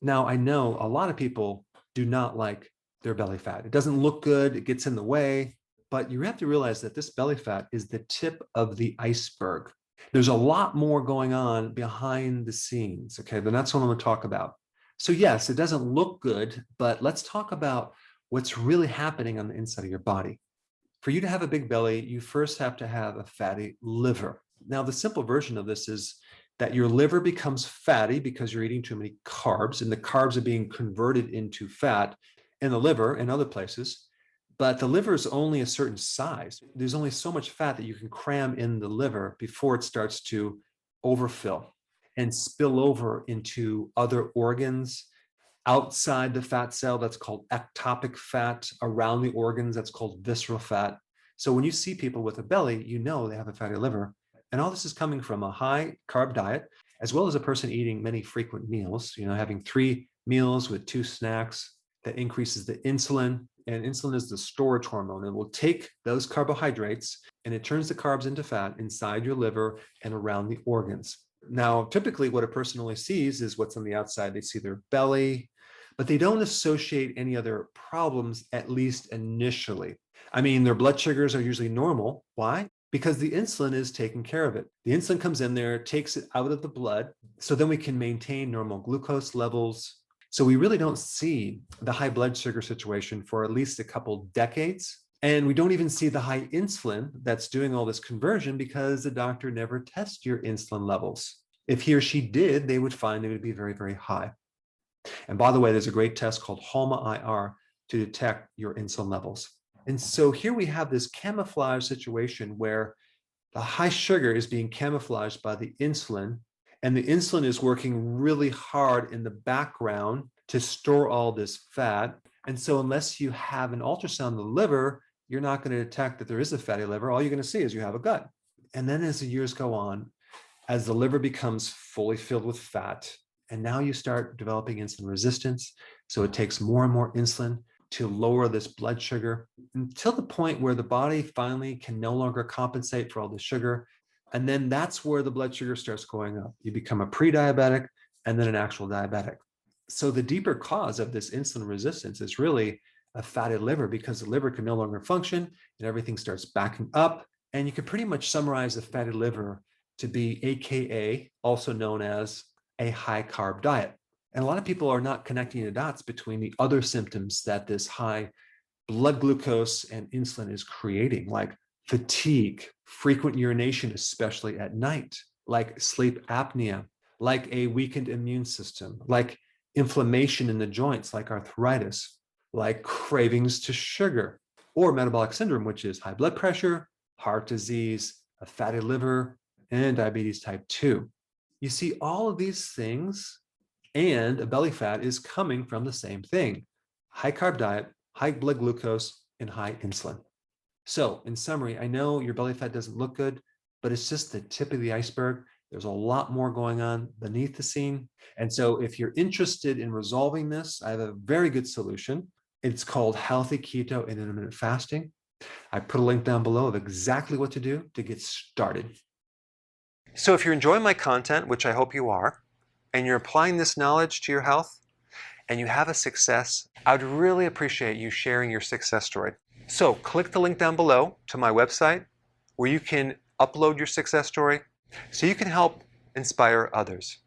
Now, I know a lot of people do not like their belly fat. It doesn't look good, it gets in the way, but you have to realize that this belly fat is the tip of the iceberg. There's a lot more going on behind the scenes. Okay, then that's what I'm going to talk about. So, yes, it doesn't look good, but let's talk about what's really happening on the inside of your body. For you to have a big belly, you first have to have a fatty liver. Now, the simple version of this is that your liver becomes fatty because you're eating too many carbs, and the carbs are being converted into fat in the liver and other places. But the liver is only a certain size. There's only so much fat that you can cram in the liver before it starts to overfill and spill over into other organs outside the fat cell. That's called ectopic fat. Around the organs, that's called visceral fat. So when you see people with a belly, you know they have a fatty liver. And all this is coming from a high carb diet, as well as a person eating many frequent meals, having 3 meals with 2 snacks that increases the insulin. And insulin is the storage hormone. It will take those carbohydrates and it turns the carbs into fat inside your liver and around the organs. Now, typically what a person only sees is what's on the outside. They see their belly, but they don't associate any other problems, at least initially. I mean, their blood sugars are usually normal. Why? Because the insulin is taking care of it. The insulin comes in there, takes it out of the blood, so then we can maintain normal glucose levels. So we really don't see the high blood sugar situation for at least a couple decades. And we don't even see the high insulin that's doing all this conversion because the doctor never tests your insulin levels. If he or she did, they would find they would be very, very high. And by the way, there's a great test called HOMA-IR to detect your insulin levels. And so here we have this camouflage situation where the high sugar is being camouflaged by the insulin, and the insulin is working really hard in the background to store all this fat. And so unless you have an ultrasound of the liver, you're not going to detect that there is a fatty liver. All you're going to see is you have a gut. And then as the years go on, as the liver becomes fully filled with fat, and now you start developing insulin resistance. So it takes more and more insulin to lower this blood sugar until the point where the body finally can no longer compensate for all the sugar. And then that's where the blood sugar starts going up. You become a pre-diabetic and then an actual diabetic. So the deeper cause of this insulin resistance is really a fatty liver, because the liver can no longer function and everything starts backing up. And you can pretty much summarize the fatty liver to be AKA, also known as a high carb diet. And a lot of people are not connecting the dots between the other symptoms that this high blood glucose and insulin is creating, like fatigue, frequent urination, especially at night, like sleep apnea, like a weakened immune system, like inflammation in the joints, like arthritis, like cravings to sugar, or metabolic syndrome, which is high blood pressure, heart disease, a fatty liver, and diabetes type 2. You see, all of these things and a belly fat is coming from the same thing: high carb diet, high blood glucose, and high insulin. So in summary, I know your belly fat doesn't look good, but it's just the tip of the iceberg. There's a lot more going on beneath the scene. And so if you're interested in resolving this, I have a very good solution. It's called healthy keto and intermittent fasting. I put a link down below of exactly what to do to get started. So if you're enjoying my content, which I hope you are, and you're applying this knowledge to your health, and you have a success, I'd really appreciate you sharing your success story. So click the link down below to my website where you can upload your success story so you can help inspire others.